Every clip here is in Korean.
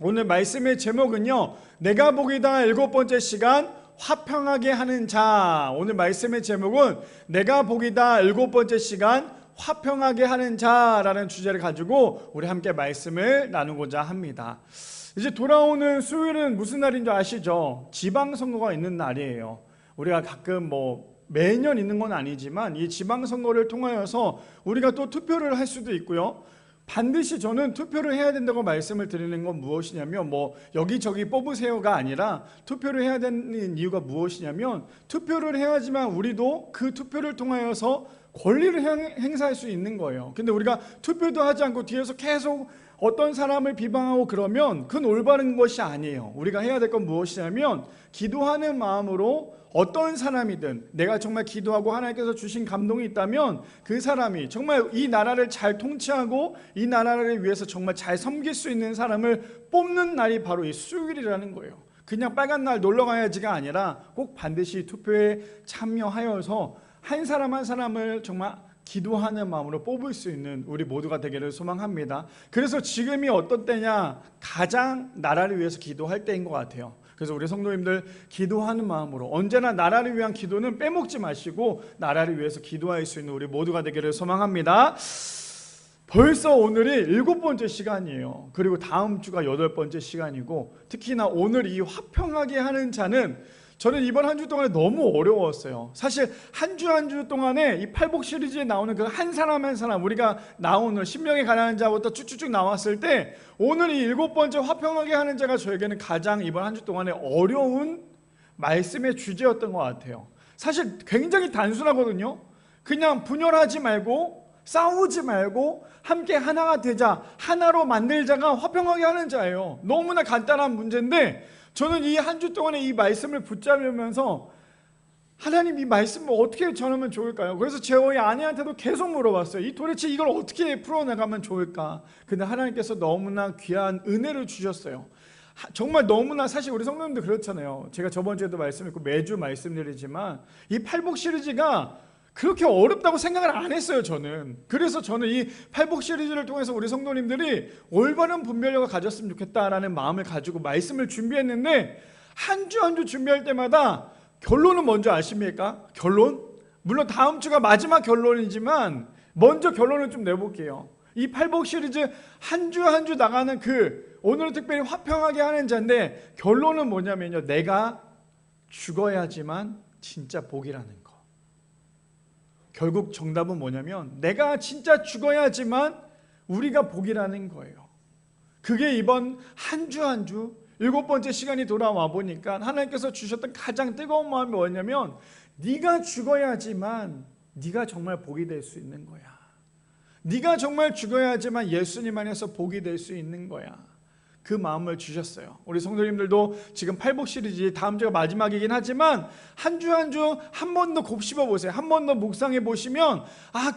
오늘 말씀의 제목은요, 내가 복이다 7번째 시간 화평하게 하는 자. 오늘 말씀의 제목은 내가 복이다 7번째 시간 화평하게 하는 자라는 주제를 가지고 우리 함께 말씀을 나누고자 합니다. 이제 돌아오는 수요일은 무슨 날인 줄 아시죠? 지방선거가 있는 날이에요. 우리가 가끔 매년 있는 건 아니지만 이 지방선거를 통하여서 우리가 또 투표를 할 수도 있고요. 반드시 저는 투표를 해야 된다고 말씀을 드리는 건 무엇이냐면 여기저기 뽑으세요가 아니라 투표를 해야 되는 이유가 무엇이냐면 투표를 해야지만 우리도 그 투표를 통하여서 권리를 행사할 수 있는 거예요. 근데 우리가 투표도 하지 않고 뒤에서 계속 어떤 사람을 비방하고 그러면 그건 올바른 것이 아니에요. 우리가 해야 될 건 무엇이냐면 기도하는 마음으로 어떤 사람이든 내가 정말 기도하고 하나님께서 주신 감동이 있다면 그 사람이 정말 이 나라를 잘 통치하고 이 나라를 위해서 정말 잘 섬길 수 있는 사람을 뽑는 날이 바로 이 수요일이라는 거예요. 그냥 빨간 날 놀러 가야지가 아니라 꼭 반드시 투표에 참여하여서 한 사람 한 사람을 정말 기도하는 마음으로 뽑을 수 있는 우리 모두가 되기를 소망합니다. 그래서 지금이 어떤 때냐? 가장 나라를 위해서 기도할 때인 것 같아요. 그래서 우리 성도님들 기도하는 마음으로 언제나 나라를 위한 기도는 빼먹지 마시고 나라를 위해서 기도할 수 있는 우리 모두가 되기를 소망합니다. 벌써 오늘이 7번째 시간이에요. 그리고 다음 주가 8번째 시간이고 특히나 오늘 이 화평하게 하는 자는 저는 이번 한 주 동안에 너무 어려웠어요. 사실 한 주 한 주 동안에 이 팔복 시리즈에 나오는 그 한 사람 한 사람 우리가 나오는 신명에 가난한 자부터 쭉쭉쭉 나왔을 때 오늘 이 7번째 화평하게 하는 자가 저에게는 가장 이번 한 주 동안에 어려운 말씀의 주제였던 것 같아요. 사실 굉장히 단순하거든요. 그냥 분열하지 말고 싸우지 말고 함께 하나가 되자, 하나로 만들자가 화평하게 하는 자예요. 너무나 간단한 문제인데 저는 이 한 주 동안에 이 말씀을 붙잡으면서 하나님 이 말씀을 어떻게 전하면 좋을까요? 그래서 저희 아내한테도 계속 물어봤어요. 도대체 이걸 어떻게 풀어나가면 좋을까? 근데 하나님께서 너무나 귀한 은혜를 주셨어요. 정말 너무나 사실 우리 성도님도 그렇잖아요. 제가 저번 주에도 말씀했고 매주 말씀드리지만 이 팔복 시리즈가 그렇게 어렵다고 생각을 안 했어요, 저는. 그래서 저는 이 팔복 시리즈를 통해서 우리 성도님들이 올바른 분별력을 가졌으면 좋겠다라는 마음을 가지고 말씀을 준비했는데 한 주 한 주 준비할 때마다 결론은 뭔지 아십니까? 결론? 물론 다음 주가 마지막 결론이지만 먼저 결론을 좀 내볼게요. 이 팔복 시리즈 한 주 한 주 나가는 오늘은 특별히 화평하게 하는 자인데 결론은 뭐냐면요, 내가 죽어야지만 진짜 복이라는 거. 결국 정답은 뭐냐면 내가 진짜 죽어야지만 우리가 복이라는 거예요. 그게 이번 한 주 한 주 7번째 시간이 돌아와 보니까 하나님께서 주셨던 가장 뜨거운 마음이 뭐냐면 네가 죽어야지만 네가 정말 복이 될 수 있는 거야. 네가 정말 죽어야지만 예수님 안에서 복이 될 수 있는 거야. 그 마음을 주셨어요. 우리 성도님들도 지금 팔복 시리즈 다음 주가 마지막이긴 하지만 한 주 한 주 한 번 더 곱씹어 보세요. 한 번 더 묵상해 보시면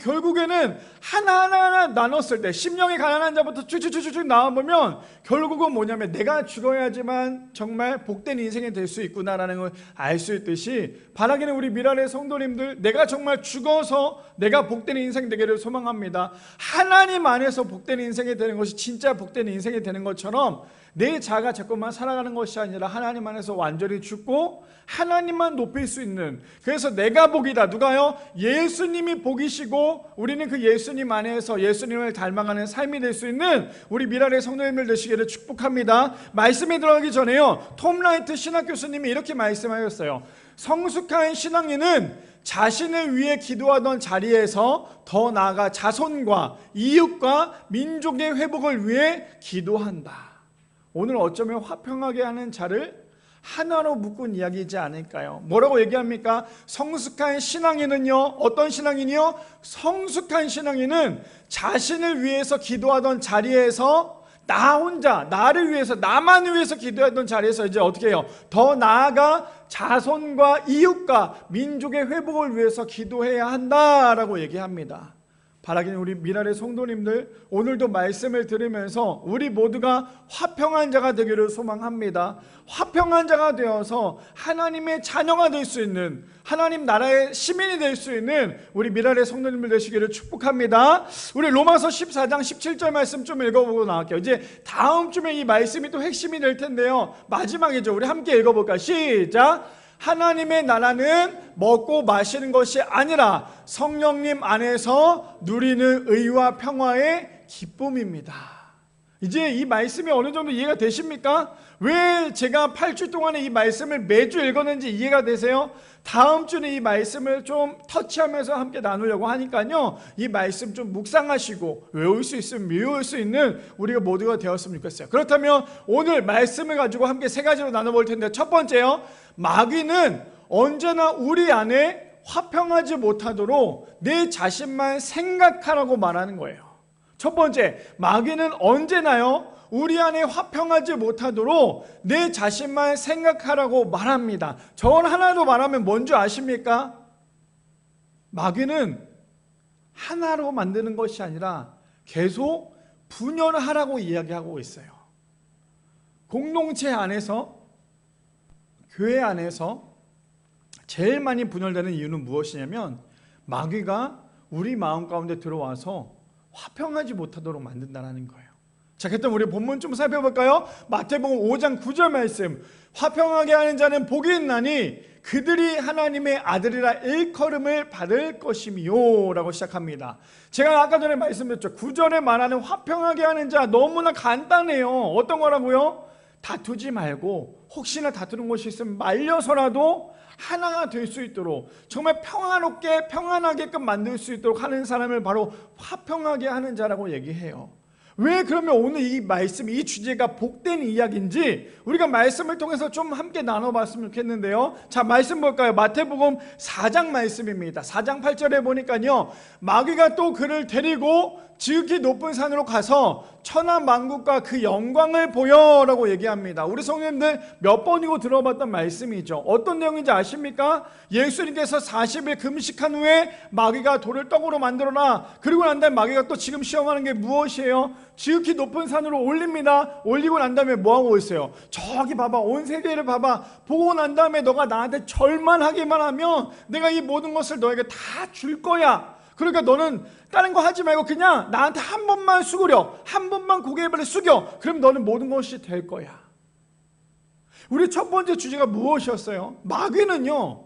결국에는 하나하나 나눴을 때 심령이 가난한 자부터 쭉쭉쭉쭉 나와보면 결국은 뭐냐면 내가 죽어야지만 정말 복된 인생이 될 수 있구나라는 걸 알 수 있듯이 바라기는 우리 미랄의 성도님들 내가 정말 죽어서 내가 복된 인생 되기를 소망합니다. 하나님 안에서 복된 인생이 되는 것이 진짜 복된 인생이 되는 것처럼 내 자가 자꾸만 살아가는 것이 아니라 하나님 안에서 완전히 죽고 하나님만 높일 수 있는, 그래서 내가 복이다. 누가요? 예수님이 복이시고 우리는 그 예수님 안에서 예수님을 닮아가는 삶이 될 수 있는 우리 미랄의 성도님들 되시기를 축복합니다. 말씀에 들어가기 전에요, 톰 라이트 신학 교수님이 이렇게 말씀하셨어요. 성숙한 신앙인은 자신을 위해 기도하던 자리에서 더 나아가 자손과 이웃과 민족의 회복을 위해 기도한다. 오늘 어쩌면 화평하게 하는 자를 하나로 묶은 이야기이지 않을까요? 뭐라고 얘기합니까? 성숙한 신앙인은요, 어떤 신앙인이요? 성숙한 신앙인은 자신을 위해서 기도하던 자리에서 나 혼자, 나를 위해서, 나만을 위해서 기도했던 자리에서 이제 어떻게 해요? 더 나아가 자손과 이웃과 민족의 회복을 위해서 기도해야 한다라고 얘기합니다. 바라기는 우리 미랄의 성도님들, 오늘도 말씀을 들으면서 우리 모두가 화평한 자가 되기를 소망합니다. 화평한 자가 되어서 하나님의 자녀가 될 수 있는, 하나님 나라의 시민이 될 수 있는 우리 미랄의 성도님들 되시기를 축복합니다. 우리 로마서 14장 17절 말씀 좀 읽어보고 나갈게요. 이제 다음 주에 이 말씀이 또 핵심이 될 텐데요, 마지막이죠. 우리 함께 읽어볼까요? 시작! 하나님의 나라는 먹고 마시는 것이 아니라 성령님 안에서 누리는 의와 평화의 기쁨입니다. 이제 이 말씀이 어느 정도 이해가 되십니까? 왜 제가 8주 동안에 이 말씀을 매주 읽었는지 이해가 되세요? 다음 주는 이 말씀을 좀 터치하면서 함께 나누려고 하니까요, 이 말씀 좀 묵상하시고 외울 수 있으면 외울 수 있는 우리가 모두가 되었으면 좋겠어요. 그렇다면 오늘 말씀을 가지고 함께 세 가지로 나눠볼 텐데, 첫 번째요, 마귀는 언제나 우리 안에 화평하지 못하도록 내 자신만 생각하라고 말하는 거예요. 첫 번째, 마귀는 언제나요, 우리 안에 화평하지 못하도록 내 자신만 생각하라고 말합니다. 전 하나로 말하면 뭔지 아십니까? 마귀는 하나로 만드는 것이 아니라 계속 분열하라고 이야기하고 있어요. 공동체 안에서, 교회 안에서 제일 많이 분열되는 이유는 무엇이냐면, 마귀가 우리 마음 가운데 들어와서 화평하지 못하도록 만든다는 거예요. 자, 그렇다면 우리 본문 좀 살펴볼까요? 마태복음 5장 9절 말씀, 화평하게 하는 자는 복이 있나니 그들이 하나님의 아들이라 일컬음을 받을 것이미요 라고 시작합니다. 제가 아까 전에 말씀드렸죠. 9절에 말하는 화평하게 하는 자, 너무나 간단해요. 어떤 거라고요? 다투지 말고, 혹시나 다투는 것이 있으면 말려서라도 하나가 될 수 있도록, 정말 평화롭게 평안하게끔 만들 수 있도록 하는 사람을 바로 화평하게 하는 자라고 얘기해요. 왜 그러면 오늘 이 말씀, 이 주제가 복된 이야기인지 우리가 말씀을 통해서 좀 함께 나눠봤으면 좋겠는데요. 자, 말씀 볼까요? 마태복음 4장 말씀입니다. 4장 8절에 보니까요, 마귀가 또 그를 데리고 지극히 높은 산으로 가서 천하만국과 그 영광을 보여라고 얘기합니다. 우리 성도님들 몇 번이고 들어봤던 말씀이죠. 어떤 내용인지 아십니까? 예수님께서 40일 금식한 후에 마귀가 돌을 떡으로 만들어라, 그리고 난 다음에 마귀가 또 지금 시험하는 게 무엇이에요? 지극히 높은 산으로 올립니다. 올리고 난 다음에 뭐하고 있어요? 저기 봐봐, 온 세계를 봐봐. 보고 난 다음에 너가 나한테 절만하기만 하면 내가 이 모든 것을 너에게 다 줄 거야. 그러니까 너는 다른 거 하지 말고 그냥 나한테 한 번만 수그려, 한 번만 고개를 숙여. 그럼 너는 모든 것이 될 거야. 우리 첫 번째 주제가 무엇이었어요? 마귀는요,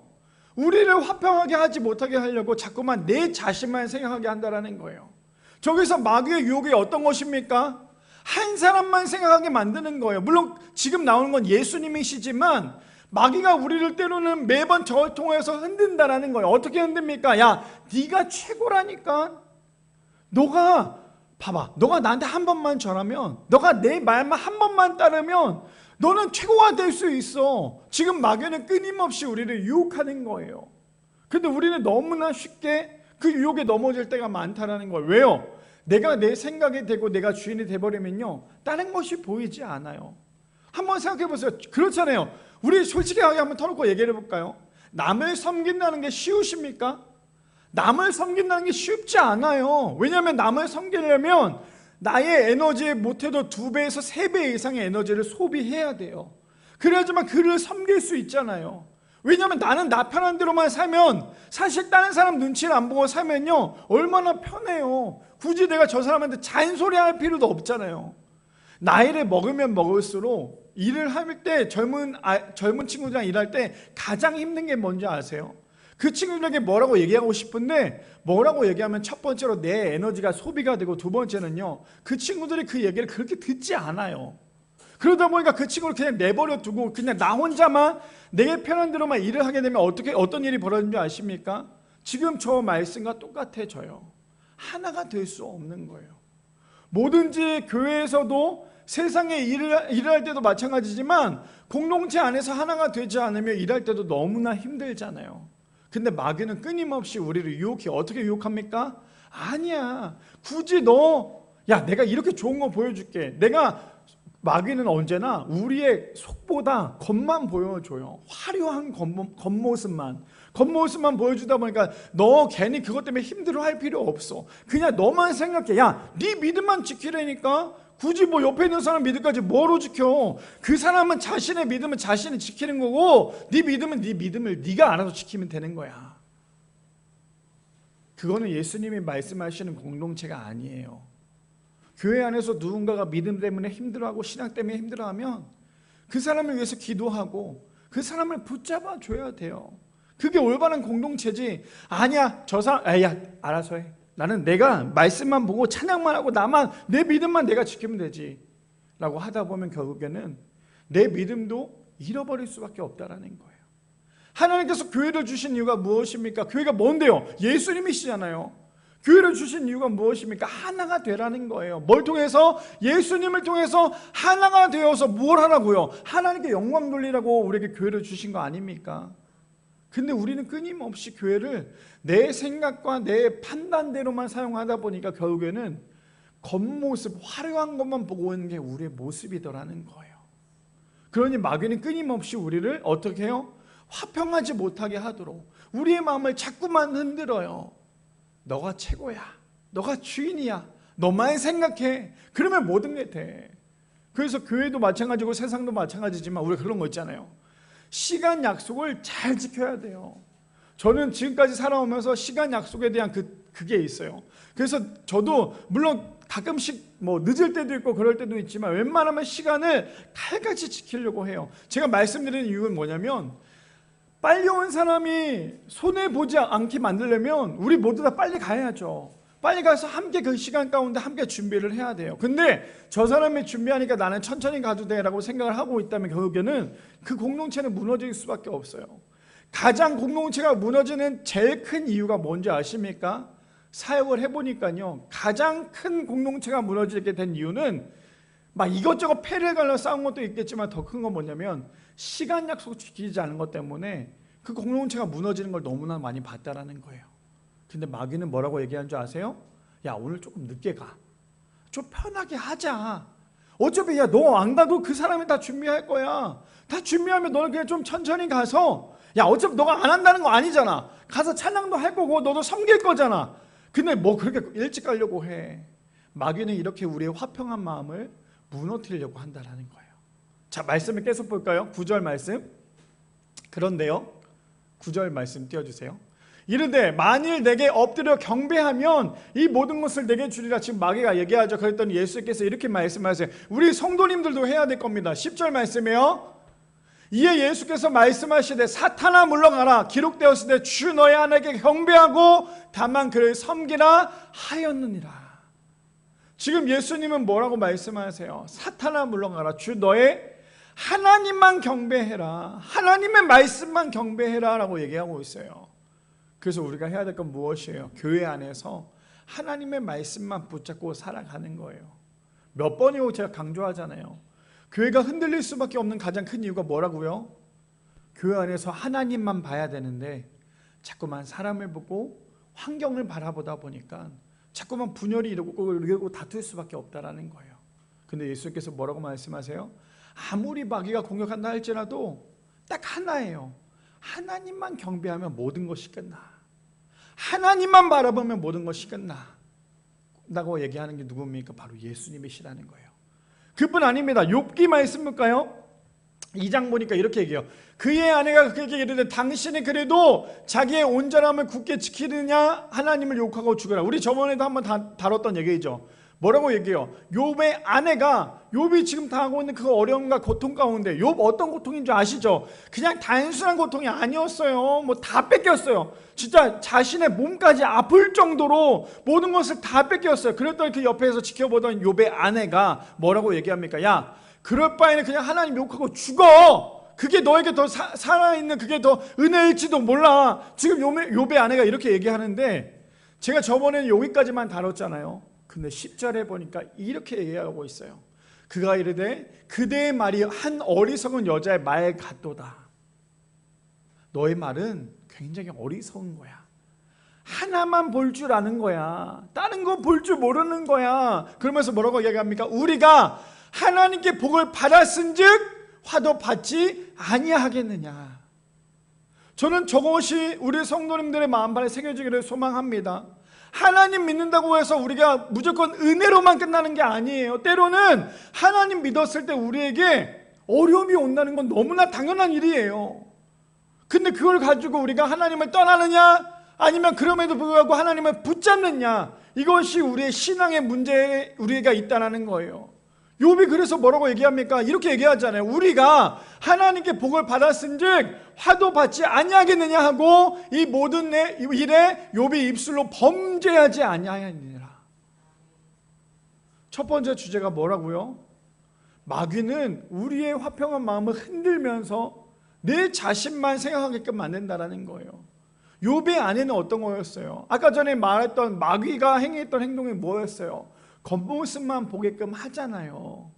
우리를 화평하게 하지 못하게 하려고 자꾸만 내 자신만 생각하게 한다는 거예요. 저기서 마귀의 유혹이 어떤 것입니까? 한 사람만 생각하게 만드는 거예요. 물론 지금 나오는 건 예수님이시지만 마귀가 우리를 때로는 매번 저를 통해서 흔든다라는 거예요. 어떻게 흔듭니까? 야, 네가 최고라니까. 너가 봐봐, 너가 나한테 한 번만 절하면, 너가 내 말만 한 번만 따르면 너는 최고가 될 수 있어. 지금 마귀는 끊임없이 우리를 유혹하는 거예요. 근데 우리는 너무나 쉽게 그 유혹에 넘어질 때가 많다라는 거예요. 왜요? 내가 내 생각이 되고 내가 주인이 돼버리면요, 다른 것이 보이지 않아요. 한번 생각해 보세요. 그렇잖아요. 우리 솔직하게 한번 터놓고 얘기해 볼까요? 남을 섬긴다는 게 쉬우십니까? 남을 섬긴다는 게 쉽지 않아요. 왜냐하면 남을 섬기려면 나의 에너지에 못해도 2배에서 3배 이상의 에너지를 소비해야 돼요. 그래야지만 그를 섬길 수 있잖아요. 왜냐하면 나는 나 편한 대로만 살면, 사실 다른 사람 눈치를 안 보고 살면요, 얼마나 편해요. 굳이 내가 저 사람한테 잔소리할 필요도 없잖아요. 나이를 먹으면 먹을수록 일을 할 때, 젊은 친구들이랑 일할 때 가장 힘든 게 뭔지 아세요? 그 친구들에게 뭐라고 얘기하고 싶은데, 뭐라고 얘기하면 첫 번째로 내 에너지가 소비가 되고, 두 번째는요, 그 친구들이 그 얘기를 그렇게 듣지 않아요. 그러다 보니까 그 친구를 그냥 내버려 두고 그냥 나 혼자만 내 편한 대로만 일을 하게 되면 어떤 일이 벌어지는지 아십니까? 지금 저 말씀과 똑같아져요. 하나가 될 수 없는 거예요. 뭐든지 교회에서도 세상에 일을 할 때도 마찬가지지만 공동체 안에서 하나가 되지 않으면 일할 때도 너무나 힘들잖아요. 근데 마귀는 끊임없이 우리를 유혹해. 어떻게 유혹합니까? 아니야, 굳이 내가 이렇게 좋은 거 보여줄게. 마귀는 언제나 우리의 속보다 겉만 보여줘요. 화려한 겉모습만. 겉모습만 보여주다 보니까 너 괜히 그것 때문에 힘들어할 필요 없어. 그냥 너만 생각해. 야, 네 믿음만 지키라니까. 굳이 뭐 옆에 있는 사람 믿음까지 뭐로 지켜? 그 사람은 자신의 믿음은 자신이 지키는 거고, 네 믿음은 네 믿음을 네가 알아서 지키면 되는 거야. 그거는 예수님이 말씀하시는 공동체가 아니에요. 교회 안에서 누군가가 믿음 때문에 힘들어하고 신앙 때문에 힘들어하면 그 사람을 위해서 기도하고 그 사람을 붙잡아 줘야 돼요. 그게 올바른 공동체지. 아니야, 저 사람 야 알아서 해. 나는 내가 말씀만 보고 찬양만 하고 나만 내 믿음만 내가 지키면 되지 라고 하다 보면 결국에는 내 믿음도 잃어버릴 수밖에 없다라는 거예요. 하나님께서 교회를 주신 이유가 무엇입니까? 교회가 뭔데요? 예수님이시잖아요. 교회를 주신 이유가 무엇입니까? 하나가 되라는 거예요. 뭘 통해서? 예수님을 통해서 하나가 되어서 뭘 하라고요? 하나님께 영광 돌리라고 우리에게 교회를 주신 거 아닙니까? 근데 우리는 끊임없이 교회를 내 생각과 내 판단대로만 사용하다 보니까 결국에는 겉모습, 화려한 것만 보고 오는 게 우리의 모습이더라는 거예요. 그러니 마귀는 끊임없이 우리를 어떻게 해요? 화평하지 못하게 하도록 우리의 마음을 자꾸만 흔들어요. 너가 최고야. 너가 주인이야. 너만 생각해. 그러면 모든 게 돼. 그래서 교회도 마찬가지고 세상도 마찬가지지만 우리가 그런 거 있잖아요. 시간 약속을 잘 지켜야 돼요. 저는 지금까지 살아오면서 시간 약속에 대한 그게 있어요. 그래서 저도 물론 가끔씩 뭐 늦을 때도 있고 그럴 때도 있지만 웬만하면 시간을 칼같이 지키려고 해요. 제가 말씀드리는 이유는 뭐냐면 빨리 온 사람이 손해보지 않게 만들려면 우리 모두 다 빨리 가야죠. 빨리 가서 함께 그 시간 가운데 함께 준비를 해야 돼요. 근데 저 사람이 준비하니까 나는 천천히 가도 돼라고 생각을 하고 있다면 결국에는 그 공동체는 무너질 수밖에 없어요. 가장 공동체가 무너지는 제일 큰 이유가 뭔지 아십니까? 사역을 해보니까요, 가장 큰 공동체가 무너지게 된 이유는 막 이것저것 패를 갈라 싸운 것도 있겠지만 더 큰 건 뭐냐면 시간 약속 지키지 않은 것 때문에 그 공동체가 무너지는 걸 너무나 많이 봤다라는 거예요. 근데 마귀는 뭐라고 얘기하는 줄 아세요? 야, 오늘 조금 늦게 가. 좀 편하게 하자. 어차피 야, 너 안 가도 그 사람이 다 준비할 거야. 다 준비하면 너는 그냥 좀 천천히 가서, 야, 어차피 너가 안 한다는 거 아니잖아. 가서 찬양도 할 거고 너도 섬길 거잖아. 근데 뭐 그렇게 일찍 가려고 해. 마귀는 이렇게 우리의 화평한 마음을 무너뜨리려고 한다라는 거예요. 자, 말씀을 계속 볼까요? 9절 말씀. 그런데요, 9절 말씀 띄워주세요. 이르되 만일 내게 엎드려 경배하면 이 모든 것을 내게 주리라. 지금 마귀가 얘기하죠. 그랬더니 예수께서 이렇게 말씀하세요. 우리 성도님들도 해야 될 겁니다. 10절 말씀이에요. 이에 예수께서 말씀하시되 사탄아 물러가라. 기록되었을 때 주 너의 하나님께 경배하고 다만 그를 섬기라 하였느니라. 지금 예수님은 뭐라고 말씀하세요? 사탄아 물러가라. 주 너의 하나님만 경배해라. 하나님의 말씀만 경배해라 라고 얘기하고 있어요. 그래서 우리가 해야 될 건 무엇이에요? 교회 안에서 하나님의 말씀만 붙잡고 살아가는 거예요. 몇 번이고 제가 강조하잖아요. 교회가 흔들릴 수밖에 없는 가장 큰 이유가 뭐라고요? 교회 안에서 하나님만 봐야 되는데 자꾸만 사람을 보고 환경을 바라보다 보니까 자꾸만 분열이 일어나고 다툴 수밖에 없다라는 거예요. 근데 예수님께서 뭐라고 말씀하세요? 아무리 마귀가 공격한다 할지라도 딱 하나예요. 하나님만 경배하면 모든 것이 끝나. 하나님만 바라보면 모든 것이 끝나다고 얘기하는 게 누굽니까? 바로 예수님이시라는 거예요. 그뿐 아닙니다. 욥기 말씀 볼까요? 2장 보니까 이렇게 얘기해요. 그의 아내가 그에게 이르되 당신이 그래도 자기의 온전함을 굳게 지키느냐 하나님을 욕하고 죽으라. 우리 저번에도 한번 다뤘던 얘기죠. 뭐라고 얘기해요? 욥의 아내가 욥이 지금 당하고 있는 그 어려움과 고통 가운데 욥 어떤 고통인 줄 아시죠? 그냥 단순한 고통이 아니었어요. 뭐 다 뺏겼어요. 진짜 자신의 몸까지 아플 정도로 모든 것을 다 뺏겼어요. 그랬더니 그 옆에서 지켜보던 욥의 아내가 뭐라고 얘기합니까? 야, 그럴 바에는 그냥 하나님 욕하고 죽어. 그게 너에게 더 살아있는 그게 더 은혜일지도 몰라. 지금 욥의 아내가 이렇게 얘기하는데 제가 저번에는 여기까지만 다뤘잖아요. 근데 10절에 보니까 이렇게 얘기하고 있어요. 그가 이르되 그대의 말이 한 어리석은 여자의 말 같도다. 너의 말은 굉장히 어리석은 거야. 하나만 볼 줄 아는 거야. 다른 거 볼 줄 모르는 거야. 그러면서 뭐라고 얘기합니까? 우리가 하나님께 복을 받았은즉 화도 받지 아니하겠느냐. 저는 저것이 우리 성도님들의 마음판에 새겨지기를 소망합니다. 하나님 믿는다고 해서 우리가 무조건 은혜로만 끝나는 게 아니에요. 때로는 하나님 믿었을 때 우리에게 어려움이 온다는 건 너무나 당연한 일이에요. 근데 그걸 가지고 우리가 하나님을 떠나느냐, 아니면 그럼에도 불구하고 하나님을 붙잡느냐, 이것이 우리의 신앙의 문제에 우리가 있다는 거예요. 욥이 그래서 뭐라고 얘기합니까? 이렇게 얘기하잖아요. 우리가 하나님께 복을 받았은즉 화도 받지 아니하겠느냐 하고 이 모든 일에 욥이 입술로 범죄하지 아니하느니라. 첫 번째 주제가 뭐라고요? 마귀는 우리의 화평한 마음을 흔들면서 내 자신만 생각하게끔 만든다는 거예요. 욥의 아내는 어떤 거였어요? 아까 전에 말했던 마귀가 행했던 행동이 뭐였어요? 겉모습만 보게끔 하잖아요.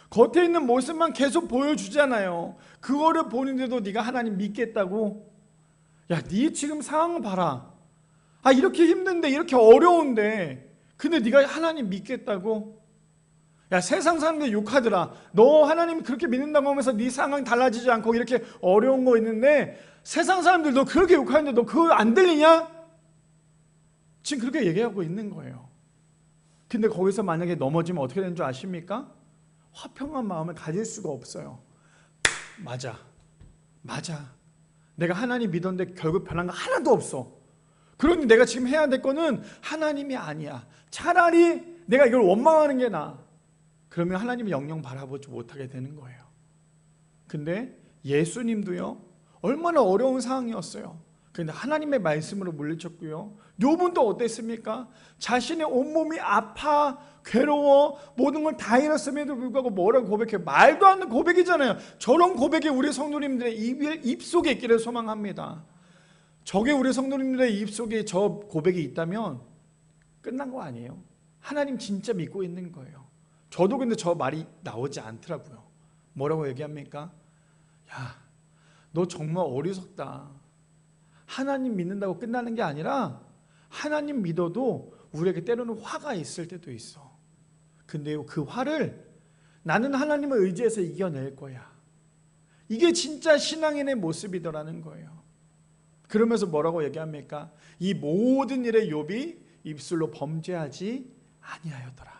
겉에 있는 모습만 계속 보여주잖아요. 그거를 보는데도 네가 하나님 믿겠다고? 야, 네 지금 상황 봐라. 이렇게 힘든데, 이렇게 어려운데, 근데 네가 하나님 믿겠다고? 야, 세상 사람들 욕하더라. 너 하나님 그렇게 믿는다고 하면서 네 상황 달라지지 않고 이렇게 어려운 거 있는데 세상 사람들 너 그렇게 욕하는데 너 그거 안 들리냐? 지금 그렇게 얘기하고 있는 거예요. 근데 거기서 만약에 넘어지면 어떻게 되는 줄 아십니까? 화평한 마음을 가질 수가 없어요. 맞아. 내가 하나님 믿었는데 결국 변한 거 하나도 없어. 그러니 내가 지금 해야 될 거는 하나님이 아니야. 차라리 내가 이걸 원망하는 게 나아. 그러면 하나님이 영영 바라보지 못하게 되는 거예요. 근데 예수님도요, 얼마나 어려운 상황이었어요. 그런데 하나님의 말씀으로 물리쳤고요. 욥은 또 어땠습니까? 자신의 온몸이 아파, 괴로워, 모든 걸 다 잃었음에도 불구하고 뭐라고 고백해요? 말도 안 되는 고백이잖아요. 저런 고백이 우리 성도님들의 입속에 있기를 소망합니다. 저게 우리 성도님들의 입속에 저 고백이 있다면 끝난 거 아니에요. 하나님 진짜 믿고 있는 거예요. 저도 근데 저 말이 나오지 않더라고요. 뭐라고 얘기합니까? 야, 너 정말 어리석다. 하나님 믿는다고 끝나는 게 아니라 하나님 믿어도 우리에게 때로는 화가 있을 때도 있어. 근데 그 화를 나는 하나님을 의지해서 이겨낼 거야. 이게 진짜 신앙인의 모습이더라는 거예요. 그러면서 뭐라고 얘기합니까? 이 모든 일에 욥이 입술로 범죄하지 아니하였더라.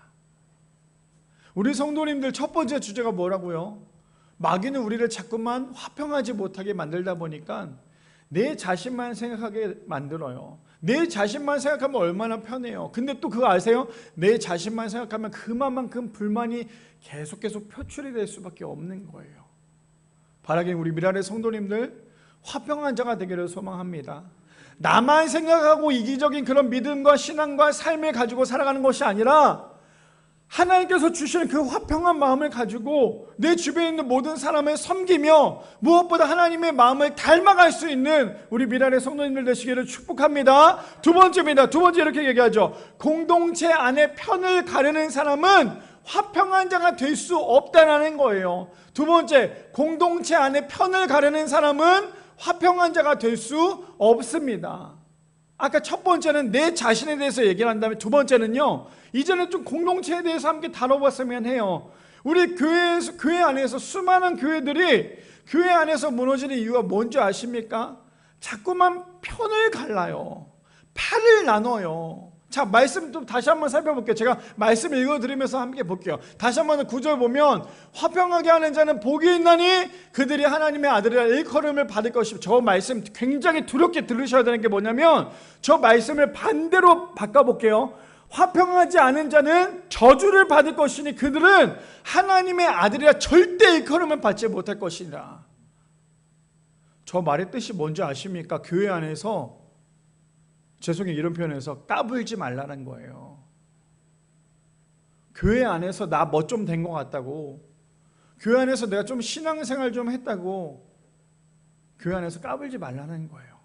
우리 성도님들 첫 번째 주제가 뭐라고요? 마귀는 우리를 자꾸만 화평하지 못하게 만들다 보니까 내 자신만 생각하게 만들어요. 내 자신만 생각하면 얼마나 편해요. 근데 또 그거 아세요? 내 자신만 생각하면 그만큼 불만이 계속 표출이 될 수밖에 없는 거예요. 바라긴 우리 미랄의 성도님들 화평한 자가 되기를 소망합니다. 나만 생각하고 이기적인 그런 믿음과 신앙과 삶을 가지고 살아가는 것이 아니라 하나님께서 주시는 그 화평한 마음을 가지고 내 주변에 있는 모든 사람을 섬기며 무엇보다 하나님의 마음을 닮아갈 수 있는 우리 미랄의 성도님들 되시기를 축복합니다. 두 번째입니다. 두 번째 이렇게 얘기하죠. 공동체 안에 편을 가르는 사람은 화평한 자가 될 수 없다는 거예요. 두 번째, 공동체 안에 편을 가르는 사람은 화평한 자가 될 수 없습니다. 아까 첫 번째는 내 자신에 대해서 얘기를 한다면 두 번째는요, 이제는 좀 공동체에 대해서 함께 다뤄봤으면 해요. 우리 교회 안에서 수많은 교회들이 교회 안에서 무너지는 이유가 뭔지 아십니까? 자꾸만 편을 갈라요. 팔을 나눠요. 자, 말씀 좀 다시 한번 살펴볼게요. 제가 말씀 읽어드리면서 함께 볼게요. 다시 한번 9절 보면 화평하게 하는 자는 복이 있나니 그들이 하나님의 아들이라 일컬음을 받을 것이고, 저 말씀 굉장히 두렵게 들으셔야 되는 게 뭐냐면 저 말씀을 반대로 바꿔볼게요. 화평하지 않은 자는 저주를 받을 것이니 그들은 하나님의 아들이라 절대 일컬음을 받지 못할 것이라. 저 말의 뜻이 뭔지 아십니까? 교회 안에서 죄송해요, 이런 표현에서 까불지 말라는 거예요. 교회 안에서 나 뭐 좀 된 것 같다고, 교회 안에서 내가 좀 신앙생활 좀 했다고 교회 안에서 까불지 말라는 거예요.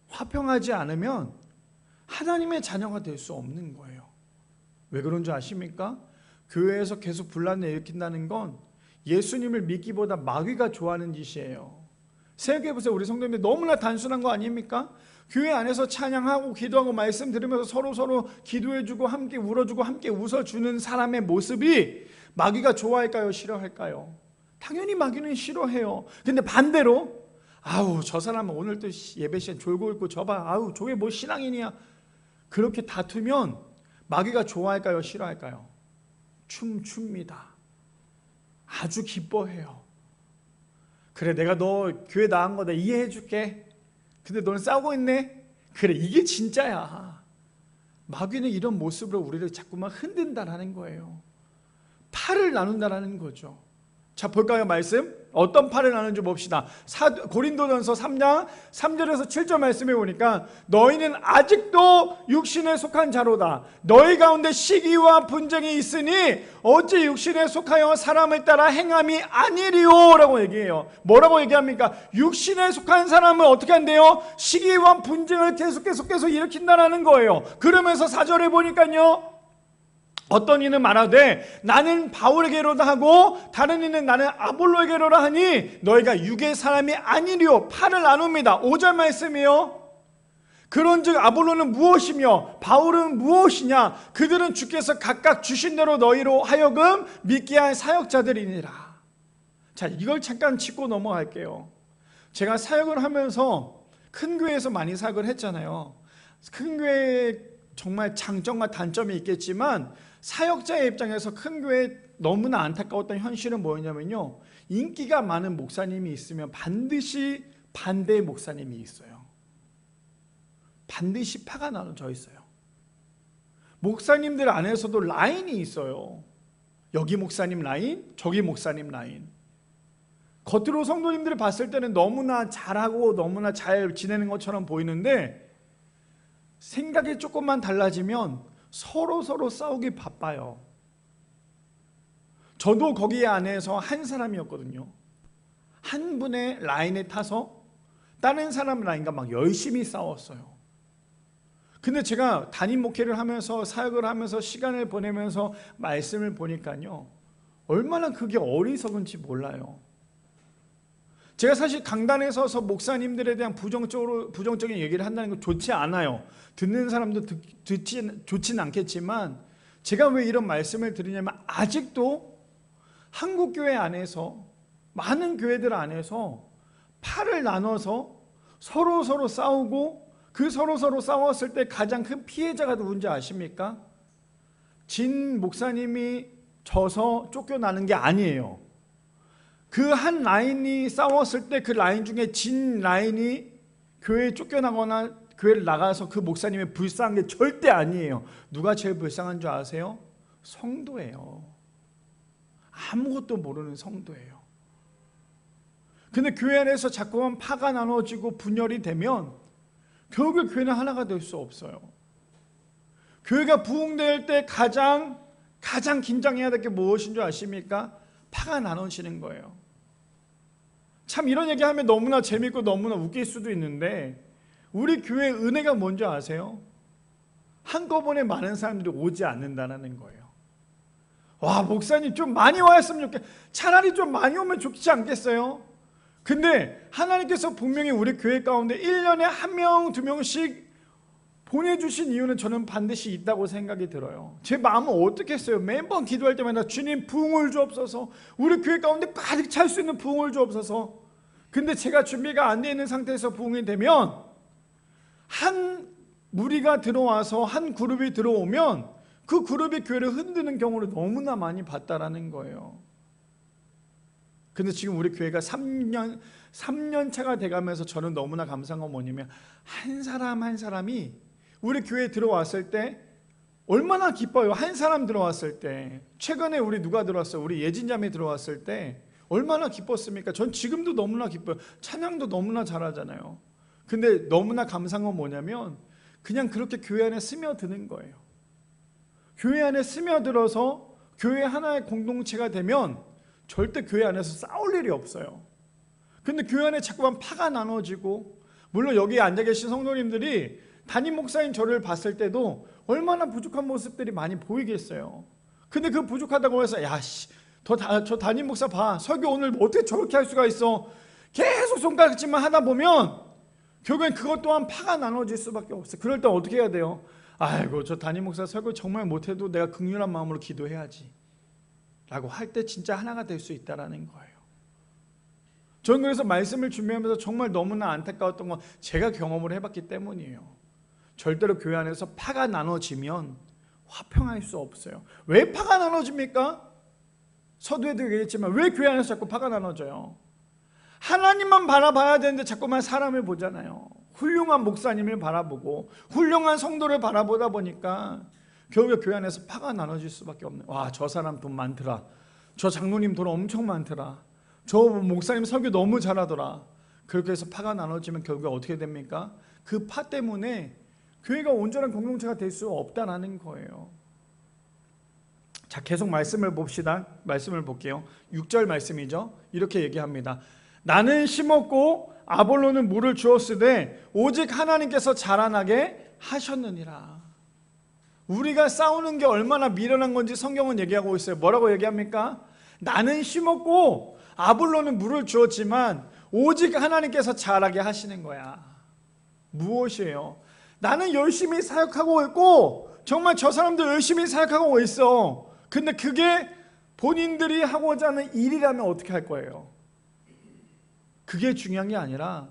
화평하지 않으면 하나님의 자녀가 될 수 없는 거예요. 왜 그런 줄 아십니까? 교회에서 계속 분란을 일으킨다는 건 예수님을 믿기보다 마귀가 좋아하는 짓이에요. 생각해보세요. 우리 성도님들 너무나 단순한 거 아닙니까? 교회 안에서 찬양하고 기도하고 말씀 들으면서 서로 기도해주고 함께 울어주고 함께 웃어주는 사람의 모습이 마귀가 좋아할까요? 싫어할까요? 당연히 마귀는 싫어해요. 근데 반대로 아우 저 사람은 오늘 또 예배 시간 졸고 있고 저봐 아우 저게 뭐 신앙인이야. 그렇게 다투면 마귀가 좋아할까요? 싫어할까요? 춤춥니다. 아주 기뻐해요. 그래 내가 너 교회 나간 거 내가 이해해 줄게. 근데 너는 싸우고 있네. 그래 이게 진짜야. 마귀는 이런 모습으로 우리를 자꾸만 흔든다라는 거예요. 팔을 나눈다라는 거죠. 자 볼까요? 말씀 어떤 팔을 나누는지 봅시다. 고린도전서 3장 3절에서 7절 말씀에 보니까 너희는 아직도 육신에 속한 자로다. 너희 가운데 시기와 분쟁이 있으니 어찌 육신에 속하여 사람을 따라 행함이 아니리요 라고 얘기해요. 뭐라고 얘기합니까? 육신에 속한 사람은 어떻게 한대요? 시기와 분쟁을 계속 일으킨다라는 거예요. 그러면서 4절에 보니까요, 어떤 이는 말하되 나는 바울에게로다 하고 다른 이는 나는 아볼로에게로라 하니 너희가 육의 사람이 아니리요. 팔을 나눕니다. 5절 말씀이요. 그런즉 아볼로는 무엇이며 바울은 무엇이냐? 그들은 주께서 각각 주신 대로 너희로 하여금 믿게 할 사역자들이니라. 자, 이걸 잠깐 짚고 넘어갈게요. 제가 사역을 하면서 큰 교회에서 많이 사역을 했잖아요. 큰 교회에 정말 장점과 단점이 있겠지만 사역자의 입장에서 큰 교회에 너무나 안타까웠던 현실은 뭐였냐면요, 인기가 많은 목사님이 있으면 반드시 반대의 목사님이 있어요. 반드시 파가 나눠져 있어요. 목사님들 안에서도 라인이 있어요. 여기 목사님 라인, 저기 목사님 라인. 겉으로 성도님들이 봤을 때는 너무나 잘하고 너무나 잘 지내는 것처럼 보이는데 생각이 조금만 달라지면 서로 싸우기 바빠요. 저도 거기 안에서 한 사람이었거든요. 한 분의 라인에 타서 다른 사람 라인과 막 열심히 싸웠어요. 근데 제가 담임 목회를 하면서 사역을 하면서 시간을 보내면서 말씀을 보니까요, 얼마나 그게 어리석은지 몰라요. 제가 사실 강단에 서서 목사님들에 대한 부정적인 얘기를 한다는 건 좋지 않아요. 듣는 사람도 좋지는 않겠지만 제가 왜 이런 말씀을 드리냐면 아직도 한국교회 안에서 많은 교회들 안에서 팔을 나눠서 서로 싸우고 그 서로 싸웠을 때 가장 큰 피해자가 누군지 아십니까? 진 목사님이 져서 쫓겨나는 게 아니에요. 그 한 라인이 싸웠을 때 그 라인 중에 진 라인이 교회에 쫓겨나거나 교회를 나가서 그 목사님이 불쌍한 게 절대 아니에요. 누가 제일 불쌍한 줄 아세요? 성도예요. 아무것도 모르는 성도예요. 근데 교회 안에서 자꾸만 파가 나눠지고 분열이 되면 결국 교회는 하나가 될 수 없어요. 교회가 부흥될 때 가장 긴장해야 될 게 무엇인 줄 아십니까? 파가 나눠지는 거예요. 참 이런 얘기하면 너무나 재밌고 너무나 웃길 수도 있는데 우리 교회 은혜가 뭔지 아세요? 한꺼번에 많은 사람들이 오지 않는다는 거예요. 와, 목사님 좀 많이 왔으면 좋겠어요. 차라리 좀 많이 오면 좋지 않겠어요? 근데 하나님께서 분명히 우리 교회 가운데 1년에 1명, 2명씩 보내주신 이유는 저는 반드시 있다고 생각이 들어요. 제 마음은 어떻게 했어요? 매번 기도할 때마다 주님 부흥을 주옵소서, 우리 교회 가운데 가득 찰 수 있는 부흥을 주옵소서. 근데 제가 준비가 안 돼 있는 상태에서 부흥이 되면 한 무리가 들어와서 한 그룹이 들어오면 그 그룹이 교회를 흔드는 경우를 너무나 많이 봤다라는 거예요. 근데 지금 우리 교회가 3년 차가 돼가면서 저는 너무나 감사한 건 뭐냐면 한 사람 한 사람이 우리 교회에 들어왔을 때 얼마나 기뻐요. 한 사람 들어왔을 때. 최근에 우리 누가 들어왔어요? 우리 예진자매 들어왔을 때 얼마나 기뻤습니까? 전 지금도 너무나 기뻐요. 찬양도 너무나 잘하잖아요. 근데 너무나 감사한 건 뭐냐면 그냥 그렇게 교회 안에 스며드는 거예요. 교회 안에 스며들어서 교회 하나의 공동체가 되면 절대 교회 안에서 싸울 일이 없어요. 근데 교회 안에 자꾸만 파가 나눠지고, 물론 여기 앉아 계신 성도님들이 담임 목사인 저를 봤을 때도 얼마나 부족한 모습들이 많이 보이겠어요. 근데 그 부족하다고 해서 저 담임 목사 봐, 설교 오늘 어떻게 저렇게 할 수가 있어, 계속 손가락질만 하다 보면 결국엔 그것 또한 파가 나눠질 수밖에 없어요. 그럴 때 어떻게 해야 돼요? 아이고, 저 담임 목사 설교 정말 못해도 내가 긍휼한 마음으로 기도해야지 라고 할 때 진짜 하나가 될 수 있다는 거예요. 저는 그래서 말씀을 준비하면서 정말 너무나 안타까웠던 건 제가 경험을 해봤기 때문이에요. 절대로 교회 안에서 파가 나눠지면 화평할 수 없어요. 왜 파가 나눠집니까? 서두에도 얘기했지만 왜 교회 안에서 자꾸 파가 나눠져요? 하나님만 바라봐야 되는데 자꾸만 사람을 보잖아요. 훌륭한 목사님을 바라보고 훌륭한 성도를 바라보다 보니까 결국에 교회 안에서 파가 나눠질 수밖에 없는. 와, 저 사람 돈 많더라. 저 장로님 돈 엄청 많더라. 저 목사님 설교 너무 잘하더라. 그렇게 해서 파가 나눠지면 결국에 어떻게 됩니까? 그 파 때문에 교회가 온전한 공동체가 될 수 없다라는 거예요. 자, 계속 말씀을 봅시다. 말씀을 볼게요. 6절 말씀이죠. 이렇게 얘기합니다. 나는 심었고 아볼로는 물을 주었으되 오직 하나님께서 자라나게 하셨느니라. 우리가 싸우는 게 얼마나 미련한 건지 성경은 얘기하고 있어요. 뭐라고 얘기합니까? 나는 심었고 아볼로는 물을 주었지만 오직 하나님께서 자라게 하시는 거야. 무엇이에요? 나는 열심히 사역하고 있고 정말 저 사람도 열심히 사역하고 있어. 근데 그게 본인들이 하고자 하는 일이라면 어떻게 할 거예요? 그게 중요한 게 아니라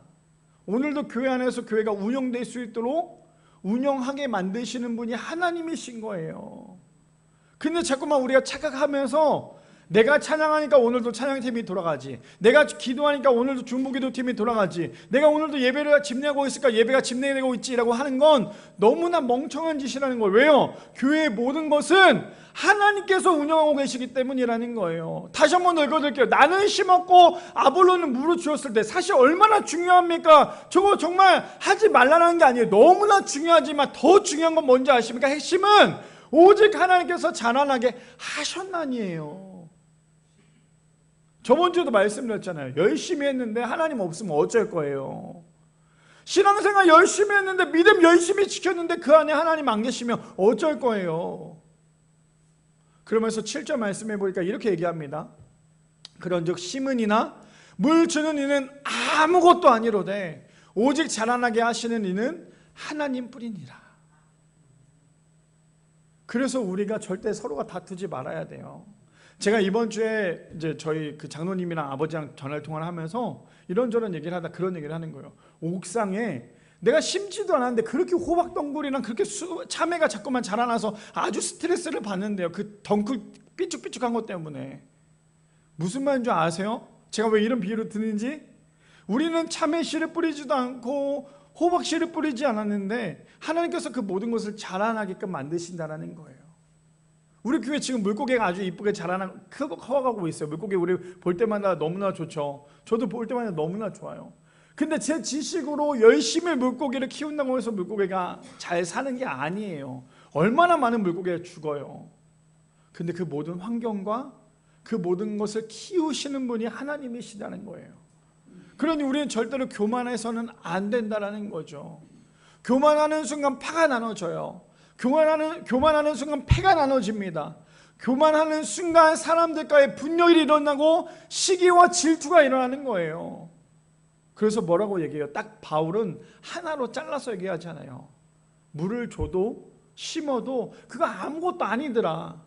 오늘도 교회 안에서 교회가 운영될 수 있도록 운영하게 만드시는 분이 하나님이신 거예요. 근데 자꾸만 우리가 착각하면서 내가 찬양하니까 오늘도 찬양팀이 돌아가지, 내가 기도하니까 오늘도 중보기도팀이 돌아가지, 내가 오늘도 예배를 집례하고 있으니까 예배가 집례되고 있지라고 하는 건 너무나 멍청한 짓이라는 거예요. 왜요? 교회의 모든 것은 하나님께서 운영하고 계시기 때문이라는 거예요. 다시 한번 읽어드릴게요. 나는 심었고 아볼로는 물을 주었을 때 사실 얼마나 중요합니까? 저거 정말 하지 말라는 게 아니에요. 너무나 중요하지만 더 중요한 건 뭔지 아십니까? 핵심은 오직 하나님께서 자라나게 하셨나니에요. 저번 주에도 말씀드렸잖아요. 열심히 했는데 하나님 없으면 어쩔 거예요? 신앙생활 열심히 했는데 믿음 열심히 지켰는데 그 안에 하나님 안 계시면 어쩔 거예요? 그러면서 7절 말씀해 보니까 이렇게 얘기합니다. 그런즉 심은 이나 물 주는 이는 아무것도 아니로되 오직 자라나게 하시는 이는 하나님뿐이니라. 그래서 우리가 절대 서로가 다투지 말아야 돼요. 제가 이번 주에 이제 저희 그 장로님이랑 아버지랑 전화 통화를 하면서 이런저런 얘기를 하다 그런 얘기를 하는 거예요. 옥상에 내가 심지도 않았는데 그렇게 호박덩굴이랑 그렇게 참외가 자꾸만 자라나서 아주 스트레스를 받는데요. 그 덩굴 삐쭉삐쭉한 것 때문에. 무슨 말인 줄 아세요? 제가 왜 이런 비유를 드는지? 우리는 참외 씨를 뿌리지도 않고 호박 씨를 뿌리지 않았는데 하나님께서 그 모든 것을 자라나게끔 만드신다는 거예요. 우리 교회 지금 물고기가 아주 이쁘게 자라나 커가고 있어요. 물고기 우리 볼 때마다 너무나 좋죠. 저도 볼 때마다 너무나 좋아요. 근데 제 지식으로 열심히 물고기를 키운다고 해서 물고기가 잘 사는 게 아니에요. 얼마나 많은 물고기가 죽어요. 근데 그 모든 환경과 그 모든 것을 키우시는 분이 하나님이시다는 거예요. 그러니 우리는 절대로 교만해서는 안 된다는 거죠. 교만하는 순간 파가 나눠져요. 교만하는 순간 패가 나눠집니다. 교만하는 순간 사람들과의 분열이 일어나고 시기와 질투가 일어나는 거예요. 그래서 뭐라고 얘기해요? 딱 바울은 하나로 잘라서 얘기하잖아요. 물을 줘도 심어도 그거 아무것도 아니더라.